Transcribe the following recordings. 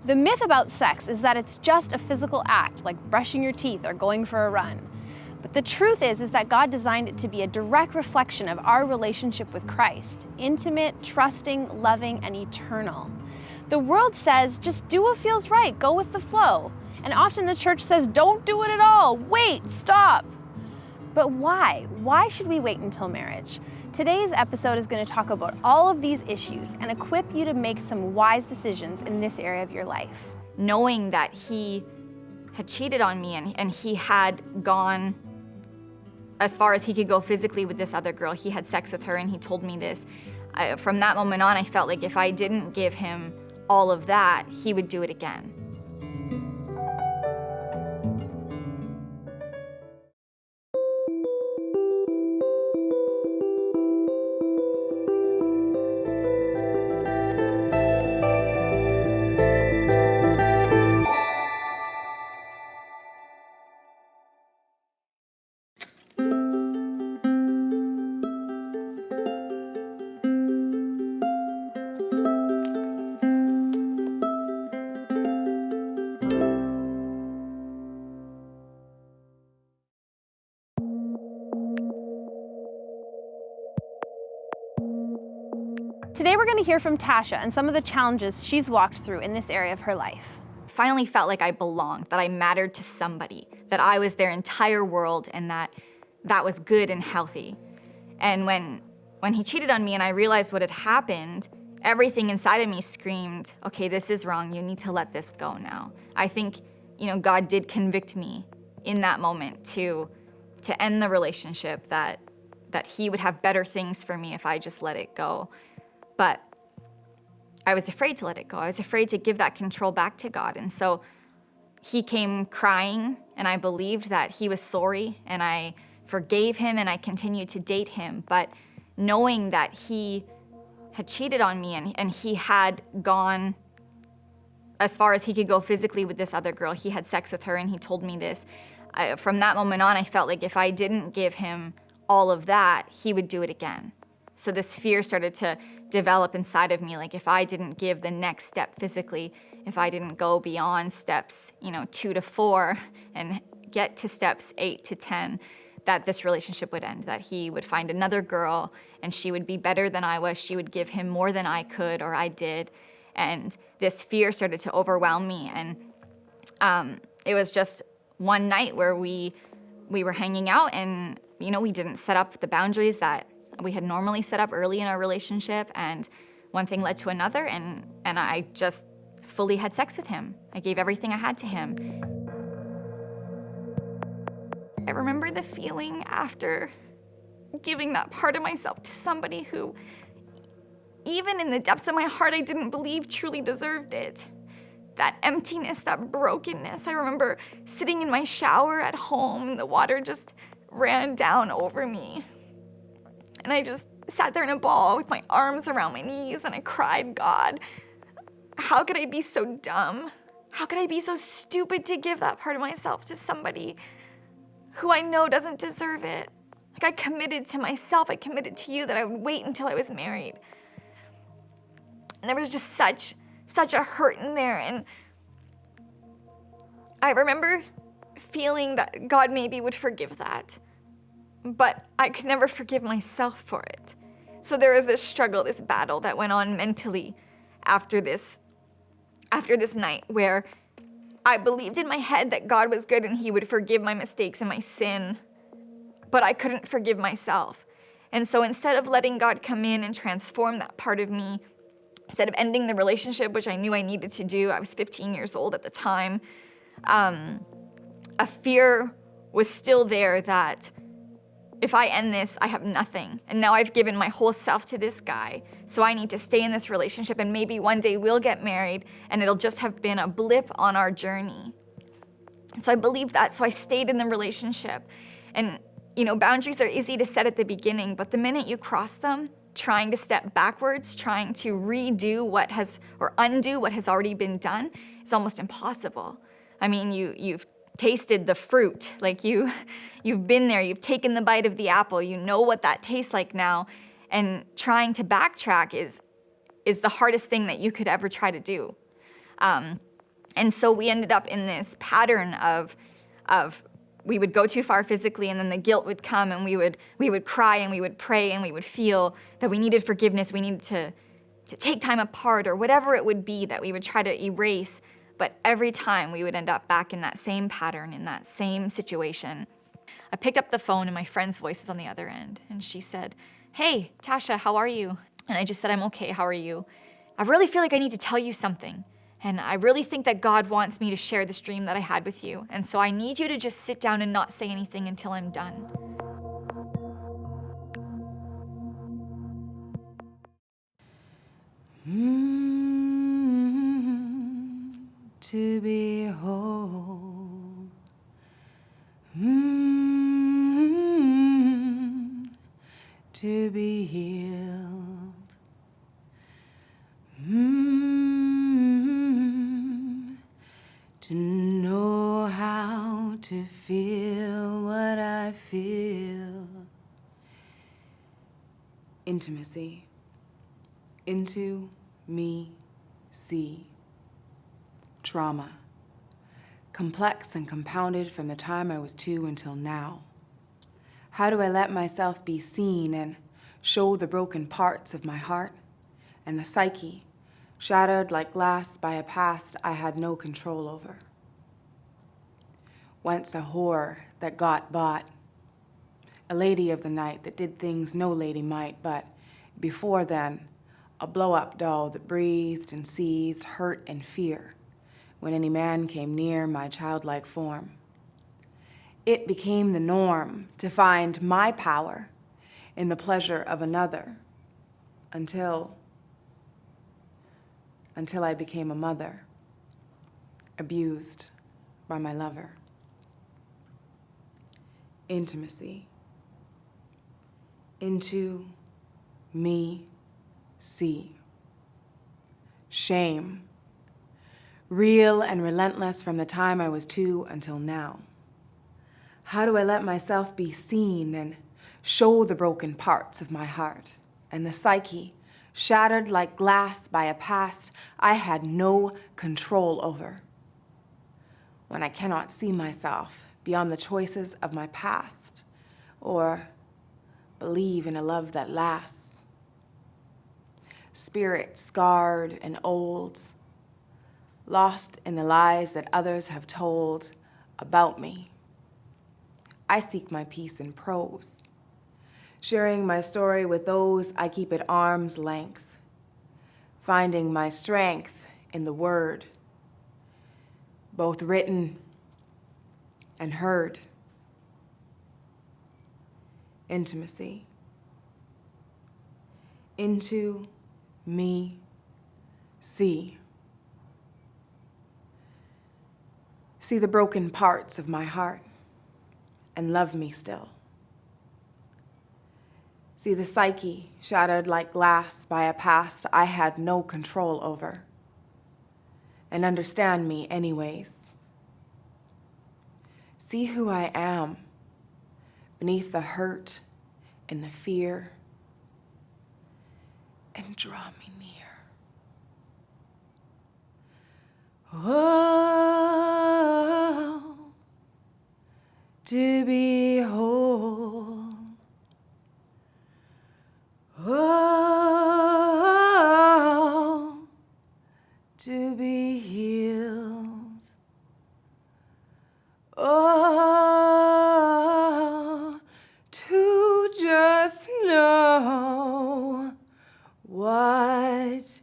The myth about sex is that it's just a physical act, like brushing your teeth or going for a run. But the truth is that God designed it to be a direct reflection of our relationship with Christ, intimate, trusting, loving, and eternal. The world says, just do what feels right, go with the flow. And often the church says, don't do it at all, wait, stop. But why? Why should we wait until marriage? Today's episode is going to talk about all of these issues and equip you to make some wise decisions in this area of your life. Knowing that he had cheated on me and he had gone as far as he could go physically with this other girl, he had sex with her and he told me this. From that moment on, I felt like if I didn't give him all of that, he would do it again. Today we're going to hear from Tasha and some of the challenges she's walked through in this area of her life. Finally felt like I belonged, that I mattered to somebody, that I was their entire world and that was good and healthy. And when he cheated on me and I realized what had happened, everything inside of me screamed, okay, this is wrong, you need to let this go now. I think, God did convict me in that moment to end the relationship, that he would have better things for me if I just let it go. But I was afraid to let it go. I was afraid to give that control back to God. And so he came crying, and I believed that he was sorry, and I forgave him, and I continued to date him. But knowing that he had cheated on me and he had gone as far as he could go physically with this other girl, he had sex with her, and he told me this. From that moment on, I felt like if I didn't give him all of that, he would do it again. So this fear started to develop inside of me, like if I didn't give the next step physically, if I didn't go beyond steps, 2 to 4 and get to steps 8 to 10, that this relationship would end, that he would find another girl and she would be better than I was, she would give him more than I could or I did. And this fear started to overwhelm me. And it was just one night where we were hanging out and, we didn't set up the boundaries that we had normally set up early in our relationship, and one thing led to another, and I just fully had sex with him. I gave everything I had to him. I remember the feeling after giving that part of myself to somebody who, even in the depths of my heart, I didn't believe truly deserved it. That emptiness, that brokenness. I remember sitting in my shower at home, and the water just ran down over me. And I just sat there in a ball with my arms around my knees, and I cried, God, how could I be so dumb? How could I be so stupid to give that part of myself to somebody who I know doesn't deserve it? Like, I committed to myself, I committed to you that I would wait until I was married. And there was just such a hurt in there. And I remember feeling that God maybe would forgive that. But I could never forgive myself for it. So there was this struggle, this battle that went on mentally after this night, where I believed in my head that God was good and he would forgive my mistakes and my sin, but I couldn't forgive myself. And so instead of letting God come in and transform that part of me, instead of ending the relationship, which I knew I needed to do, I was 15 years old at the time, a fear was still there that if I end this, I have nothing. And now I've given my whole self to this guy. So I need to stay in this relationship, and maybe one day we'll get married and it'll just have been a blip on our journey. So I believed that, so I stayed in the relationship. And, boundaries are easy to set at the beginning, but the minute you cross them, trying to step backwards, trying to undo what has already been done, is almost impossible. I mean, you've tasted the fruit, like you've been there, you've taken the bite of the apple, you know what that tastes like now, and trying to backtrack is the hardest thing that you could ever try to do. And so we ended up in this pattern of we would go too far physically, and then the guilt would come, and we would cry, and we would pray, and we would feel that we needed forgiveness, we needed to take time apart, or whatever it would be that we would try to erase. But every time we would end up back in that same pattern, in that same situation. I picked up the phone, and my friend's voice was on the other end, and she said, "Hey, Tasha, how are you?" And I just said, "I'm okay, how are you? I really feel like I need to tell you something. And I really think that God wants me to share this dream that I had with you. And so I need you to just sit down and not say anything until I'm done." To be whole. To be healed. To know how to feel what I feel. Intimacy. Into me, see. Trauma. Complex and compounded from the time I was 2 until now. How do I let myself be seen and show the broken parts of my heart and the psyche, shattered like glass by a past I had no control over? Once a whore that got bought, a lady of the night that did things no lady might, but before then, a blow-up doll that breathed and seethed hurt and fear when any man came near my childlike form. It became the norm to find my power in the pleasure of another until I became a mother, abused by my lover. Intimacy. Into me, see. Shame. Real and relentless from the time I was 2 until now. How do I let myself be seen and show the broken parts of my heart and the psyche, shattered like glass by a past I had no control over? When I cannot see myself beyond the choices of my past or believe in a love that lasts. Spirit scarred and old, lost in the lies that others have told about me. I seek my peace in prose, sharing my story with those I keep at arm's length, finding my strength in the word, both written and heard. Intimacy. Into me, see. See the broken parts of my heart and love me still. See the psyche shattered like glass by a past I had no control over, and understand me anyways. See who I am beneath the hurt and the fear, and draw me near. Oh, to be whole. Oh, to be healed. Oh, to just know what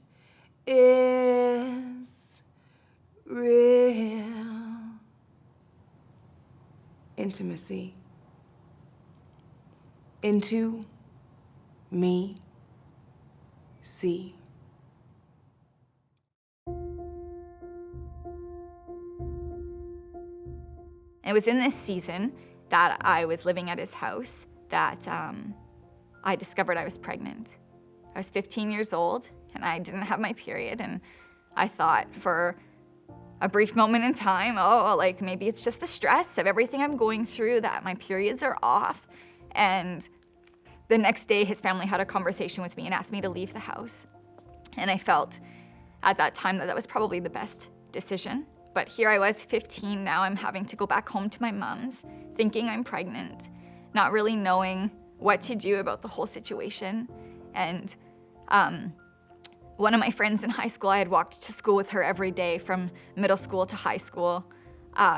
is real. Intimacy. Into me, see. It was in this season that I was living at his house that I discovered I was pregnant. I was 15 years old, and I didn't have my period, and I thought for a brief moment in time, like maybe it's just the stress of everything I'm going through that my periods are off. And the next day, his family had a conversation with me and asked me to leave the house. And I felt at that time that that was probably the best decision But here I was, 15, now I'm having to go back home to my mom's, thinking I'm pregnant, not really knowing what to do about the whole situation. And one of my friends in high school, I had walked to school with her every day from middle school to high school.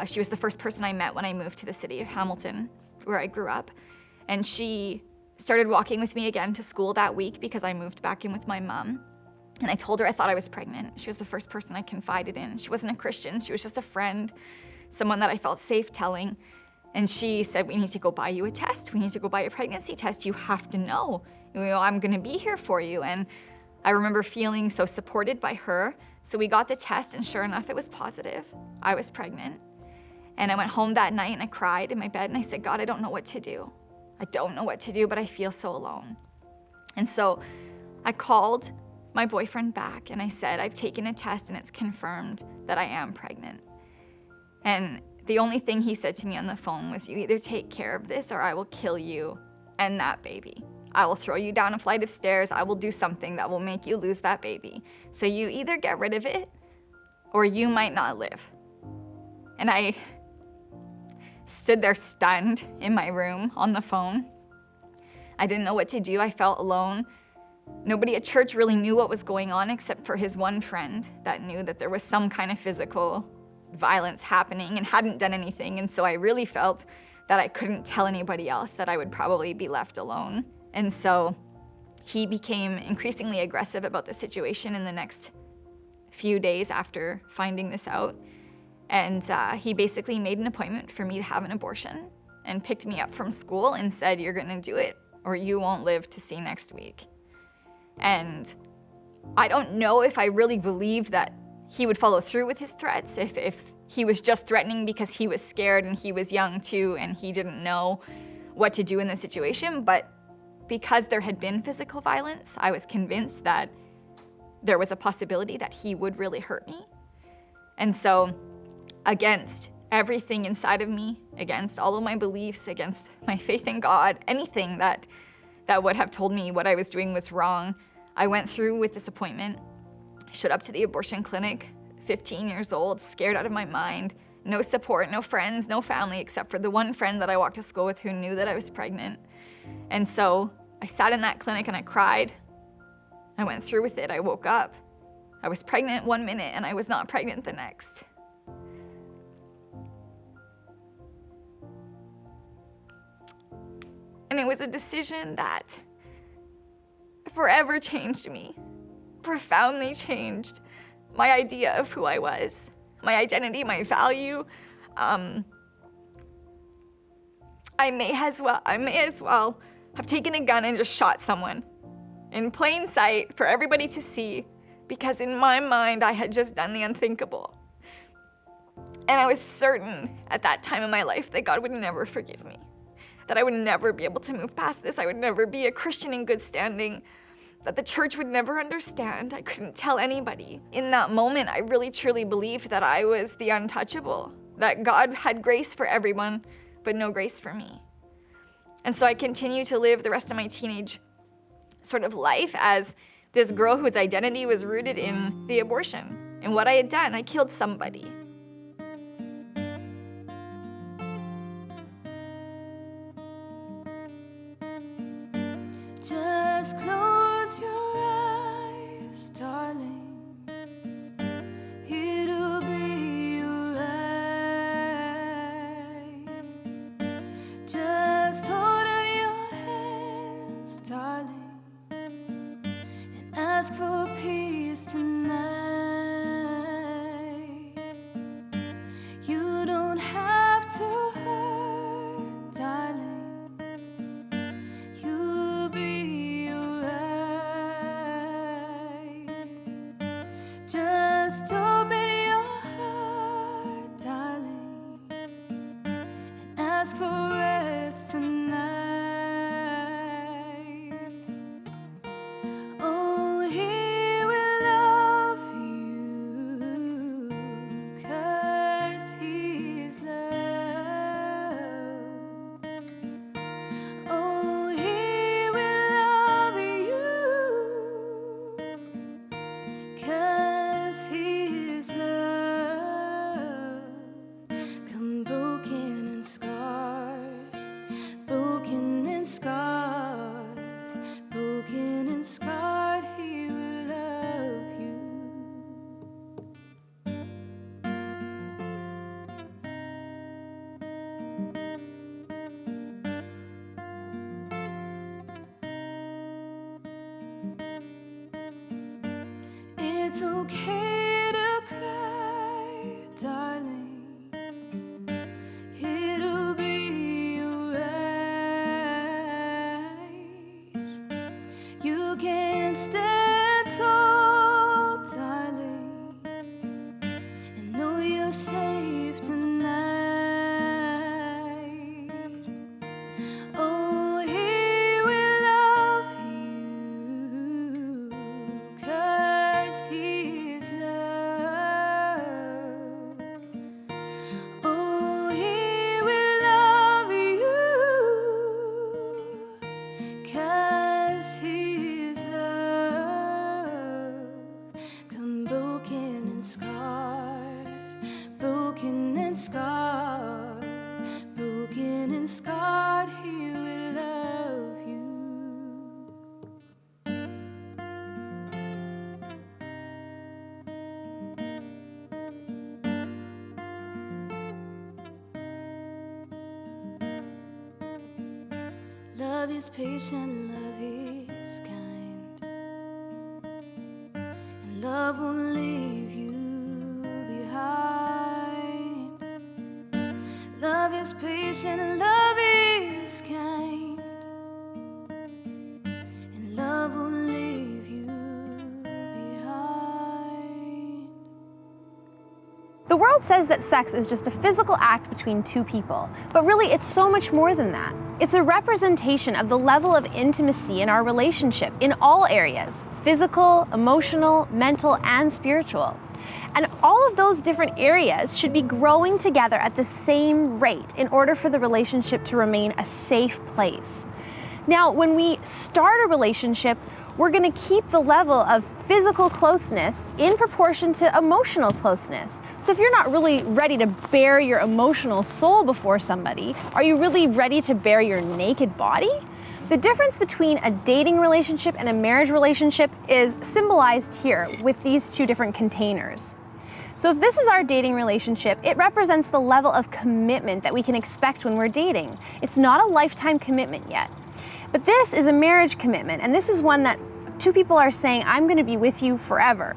She was the first person I met when I moved to the city of Hamilton, where I grew up. And she started walking with me again to school that week because I moved back in with my mom. And I told her I thought I was pregnant. She was the first person I confided in. She wasn't a Christian, she was just a friend, someone that I felt safe telling. And she said, we need to go buy you a test. We need to go buy a pregnancy test. You have to know. I'm gonna be here for you. And I remember feeling so supported by her. So we got the test, and sure enough, it was positive. I was pregnant. And I went home that night and I cried in my bed and I said, God, I don't know what to do. I don't know what to do, but I feel so alone. And so I called my boyfriend back and I said, I've taken a test and it's confirmed that I am pregnant. And the only thing he said to me on the phone was, you either take care of this or I will kill you and that baby. I will throw you down a flight of stairs. I will do something that will make you lose that baby. So you either get rid of it or you might not live. And I stood there stunned in my room on the phone. I didn't know what to do. I felt alone. Nobody at church really knew what was going on except for his one friend that knew that there was some kind of physical violence happening and hadn't done anything. And so I really felt that I couldn't tell anybody else, that I would probably be left alone. And so he became increasingly aggressive about the situation in the next few days after finding this out. And he basically made an appointment for me to have an abortion and picked me up from school and said, you're gonna do it or you won't live to see next week. And I don't know if I really believed that he would follow through with his threats, if he was just threatening because he was scared and he was young too and he didn't know what to do in the situation. But because there had been physical violence, I was convinced that there was a possibility that he would really hurt me. And so against everything inside of me, against all of my beliefs, against my faith in God, anything that would have told me what I was doing was wrong, I went through with this appointment. I showed up to the abortion clinic, 15 years old, scared out of my mind, no support, no friends, no family, except for the one friend that I walked to school with who knew that I was pregnant. And so I sat in that clinic and I cried. I went through with it. I woke up. I was pregnant 1 minute and I was not pregnant the next. And it was a decision that forever changed me, profoundly changed my idea of who I was, my identity, my value. I may as well have taken a gun and just shot someone in plain sight for everybody to see, because in my mind, I had just done the unthinkable. And I was certain at that time in my life that God would never forgive me, that I would never be able to move past this. I would never be a Christian in good standing, that the church would never understand. I couldn't tell anybody. In that moment, I really truly believed that I was the untouchable, that God had grace for everyone, but no grace for me. And so I continued to live the rest of my teenage sort of life as this girl whose identity was rooted in the abortion and what I had done. I killed somebody. Just close your eyes, darling. It'll be alright. Just hold out your hands, darling, and ask for peace tonight. You don't have to hurt, darling. You'll be alright. Just open your heart, darling, and ask for rest tonight. Oh, he will love you, 'cause he is love. Oh, he will love you, 'cause he is love. It's okay to cry, darling. It'll be alright. You can stand tall, darling, and know you're safe tonight. Oh, he will love you, 'cause he is love. Oh, he will love you, 'cause he is love. Come broken and scarred, broken and scarred, broken and scarred, he will love you. Love is patient, love is kind, and love won't leave you behind. Love is patient, love is kind, and love won't leave you behind. The world says that sex is just a physical act between two people, but really it's so much more than that. It's a representation of the level of intimacy in our relationship in all areas: physical, emotional, mental, and spiritual. And all of those different areas should be growing together at the same rate in order for the relationship to remain a safe place. Now, when we start a relationship, we're going to keep the level of physical closeness in proportion to emotional closeness. So if you're not really ready to bare your emotional soul before somebody, are you really ready to bare your naked body? The difference between a dating relationship and a marriage relationship is symbolized here with these two different containers. So if this is our dating relationship, it represents the level of commitment that we can expect when we're dating. It's not a lifetime commitment yet. But this is a marriage commitment, and this is one that two people are saying, I'm going to be with you forever.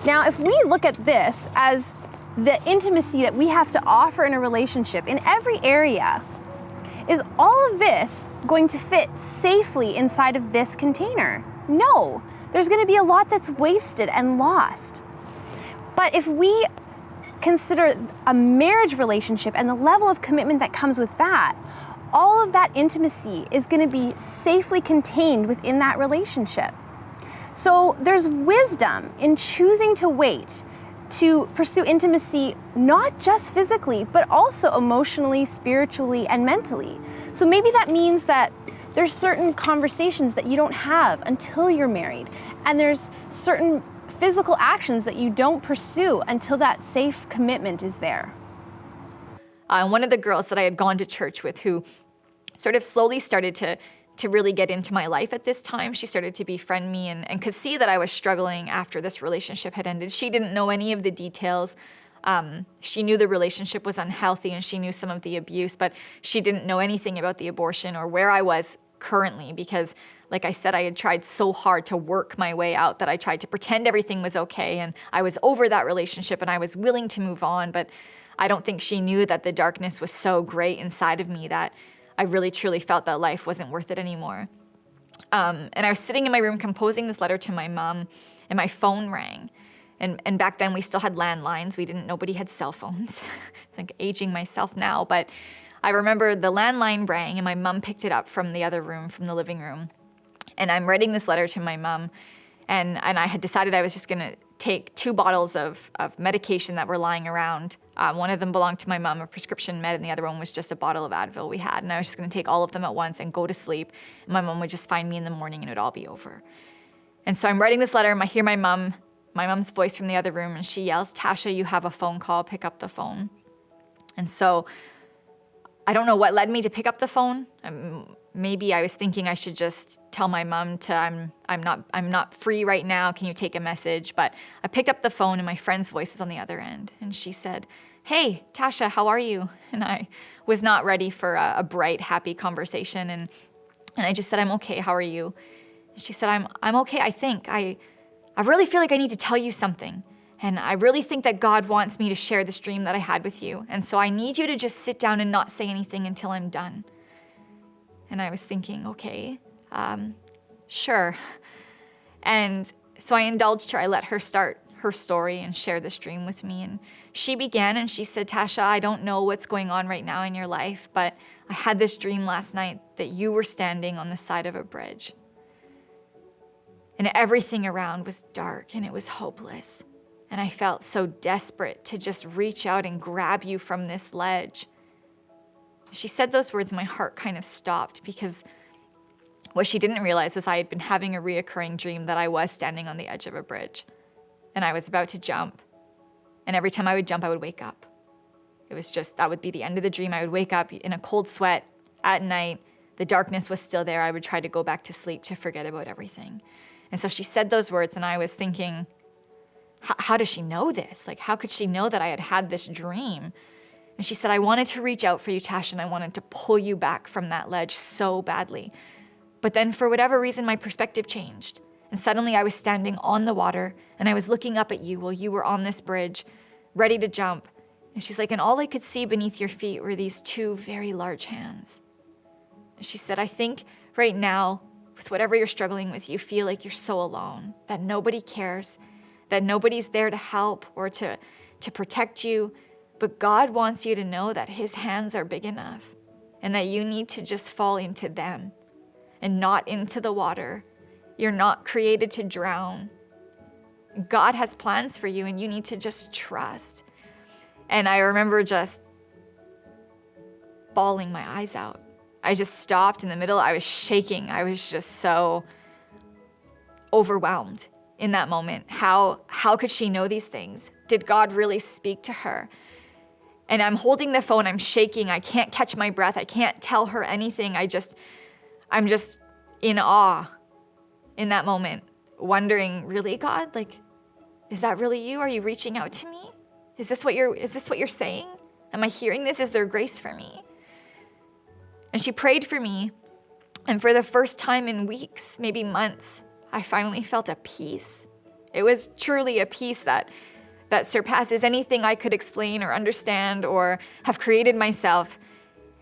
Now, if we look at this as the intimacy that we have to offer in a relationship in every area, is all of this going to fit safely inside of this container? No, there's going to be a lot that's wasted and lost. But if we consider a marriage relationship and the level of commitment that comes with that, all of that intimacy is going to be safely contained within that relationship. So there's wisdom in choosing to wait to pursue intimacy, not just physically, but also emotionally, spiritually, and mentally. So maybe that means that there's certain conversations that you don't have until you're married, and there's certain physical actions that you don't pursue until that safe commitment is there. One of the girls that I had gone to church with, who sort of slowly started to really get into my life at this time. She started to befriend me and could see that I was struggling after this relationship had ended. She didn't know any of the details. She knew the relationship was unhealthy and she knew some of the abuse, but she didn't know anything about the abortion or where I was currently because, like I said, I had tried so hard to work my way out that I tried to pretend everything was okay and I was over that relationship and I was willing to move on, but I don't think she knew that the darkness was so great inside of me that I really truly felt that life wasn't worth it anymore. And I was sitting in my room composing this letter to my mom, and my phone rang. And back then we still had landlines. Nobody had cell phones. It's like aging myself now, but I remember the landline rang and my mom picked it up from the other room, from the living room. And I'm writing this letter to my mom, and I had decided I was just gonna take 2 bottles of medication that were lying around. One of them belonged to my mom, a prescription med, and the other one was just a bottle of Advil we had. And I was just gonna take all of them at once and go to sleep. And my mom would just find me in the morning and it would all be over. And so I'm writing this letter and I hear my mom's voice from the other room, and she yells, "Tasha, you have a phone call, pick up the phone." And so I don't know what led me to pick up the phone. Maybe I was thinking I should just tell my mom I'm not free right now. Can you take a message? But I picked up the phone and my friend's voice was on the other end. And she said, "Hey, Tasha, how are you?" And I was not ready for a bright, happy conversation. And I just said, "I'm okay. How are you?" And she said, I'm okay, I think. I really feel like I need to tell you something. And I really think that God wants me to share this dream that I had with you. And so I need you to just sit down and not say anything until I'm done. And I was thinking, okay, sure. And so I indulged her. I let her start her story and share this dream with me. And she began and she said, Tasha, I don't know what's going on right now in your life, but I had this dream last night that you were standing on the side of a bridge. And everything around was dark and it was hopeless. And I felt so desperate to just reach out and grab you from this ledge. She said those words, my heart kind of stopped, because what she didn't realize was I had been having a reoccurring dream that I was standing on the edge of a bridge and I was about to jump. And every time I would jump, I would wake up. It was just, that would be the end of the dream. I would wake up in a cold sweat at night. The darkness was still there. I would try to go back to sleep to forget about everything. And so she said those words and I was thinking, how does she know this? Like, how could she know that I had had this dream? And she said, I wanted to reach out for you, Tasha, and I wanted to pull you back from that ledge so badly. But then for whatever reason, my perspective changed. And suddenly I was standing on the water and I was looking up at you while you were on this bridge, ready to jump. And she's like, and all I could see beneath your feet were these two very large hands. And she said, I think right now, with whatever you're struggling with, you feel like you're so alone, that nobody cares, that nobody's there to help or to protect you. But God wants you to know that his hands are big enough and that you need to just fall into them and not into the water. You're not created to drown. God has plans for you and you need to just trust. And I remember just bawling my eyes out. I just stopped in the middle. I was shaking. I was just so overwhelmed in that moment. How could she know these things? Did God really speak to her? And I'm holding the phone. I'm shaking. I can't catch my breath. I can't tell her anything. I'm just in awe in that moment, wondering, really, God? Like, is that really you? Are you reaching out to me? Is this what you're saying? Am I hearing this? Is there grace for me? And she prayed for me. And for the first time in weeks, maybe months, I finally felt a peace. It was truly a peace that surpasses anything I could explain or understand or have created myself.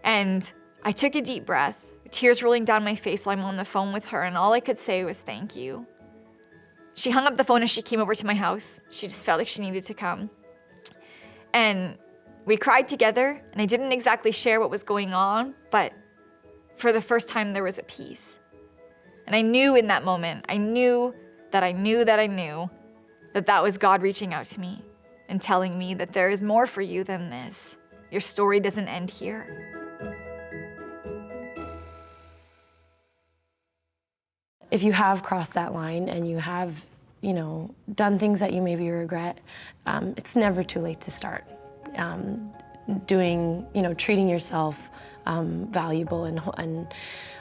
And I took a deep breath, tears rolling down my face while I'm on the phone with her, and all I could say was thank you. She hung up the phone as she came over to my house. She just felt like she needed to come. And we cried together, and I didn't exactly share what was going on, but for the first time there was a peace. And I knew in that moment, I knew that was God reaching out to me and telling me that there is more for you than this. Your story doesn't end here. If you have crossed that line and you have, done things that you maybe regret, it's never too late to start doing, treating yourself valuable. And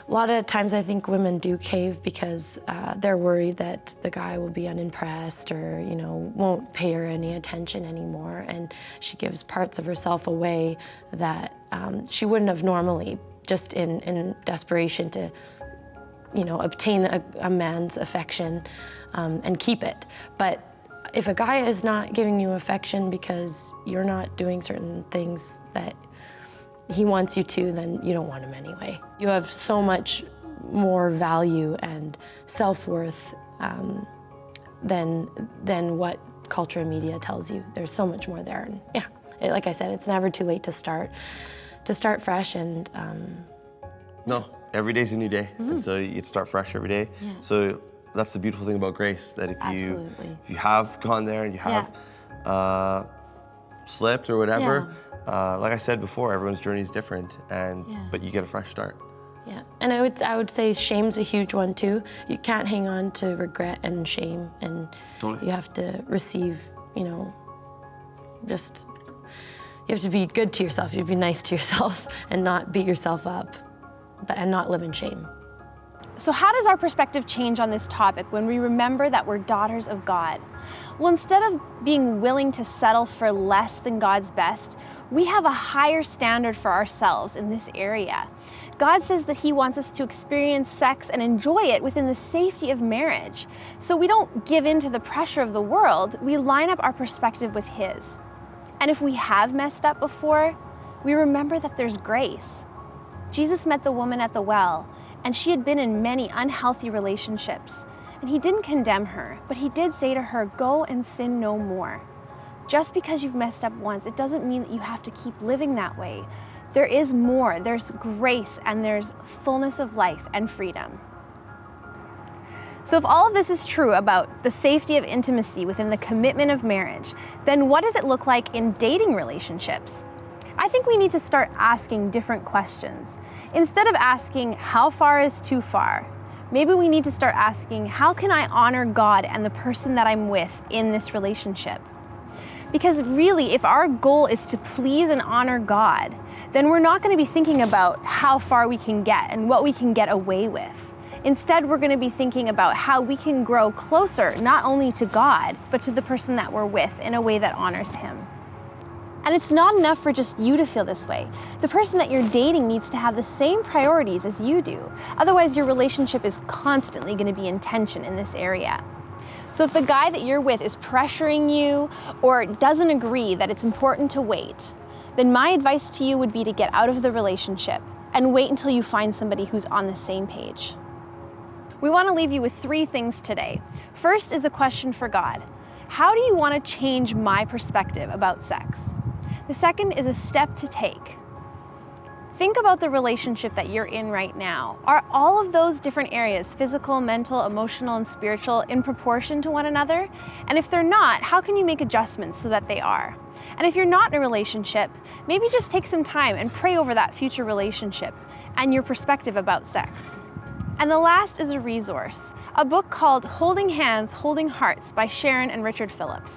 a lot of times I think women do cave because they're worried that the guy will be unimpressed or, won't pay her any attention anymore. And she gives parts of herself away that she wouldn't have normally, just in desperation to obtain a man's affection and keep it. But if a guy is not giving you affection because you're not doing certain things that he wants you to, then you don't want him anyway. You have so much more value and self-worth than what culture and media tells you. There's so much more there. And yeah, like I said, it's never too late to start fresh and No. Every day's a new day, and so you start fresh every day. Yeah. So that's the beautiful thing about grace, that if you have gone there and you have slipped or whatever, like I said before, everyone's journey is different, but you get a fresh start. Yeah, and I would say shame's a huge one too. You can't hang on to regret and shame, and you have to receive, you have to be good to yourself. You have to be nice to yourself and not beat yourself up. And not live in shame. So how does our perspective change on this topic when we remember that we're daughters of God? Well, instead of being willing to settle for less than God's best, we have a higher standard for ourselves in this area. God says that He wants us to experience sex and enjoy it within the safety of marriage. So we don't give in to the pressure of the world, we line up our perspective with His. And if we have messed up before, we remember that there's grace. Jesus met the woman at the well, and she had been in many unhealthy relationships. And He didn't condemn her, but He did say to her, "Go and sin no more." Just because you've messed up once, it doesn't mean that you have to keep living that way. There is more, there's grace, and there's fullness of life and freedom. So if all of this is true about the safety of intimacy within the commitment of marriage, then what does it look like in dating relationships? I think we need to start asking different questions. Instead of asking, how far is too far? Maybe we need to start asking, how can I honor God and the person that I'm with in this relationship? Because really, if our goal is to please and honor God, then we're not going to be thinking about how far we can get and what we can get away with. Instead, we're going to be thinking about how we can grow closer, not only to God, but to the person that we're with in a way that honors Him. And it's not enough for just you to feel this way. The person that you're dating needs to have the same priorities as you do. Otherwise, your relationship is constantly going to be in tension in this area. So if the guy that you're with is pressuring you or doesn't agree that it's important to wait, then my advice to you would be to get out of the relationship and wait until you find somebody who's on the same page. We want to leave you with 3 things today. First is a question for God. How do you want to change my perspective about sex? The second is a step to take. Think about the relationship that you're in right now. Are all of those different areas, physical, mental, emotional, and spiritual, in proportion to one another? And if they're not, how can you make adjustments so that they are? And if you're not in a relationship, maybe just take some time and pray over that future relationship and your perspective about sex. And the last is a resource, a book called Holding Hands, Holding Hearts by Sharon and Richard Phillips.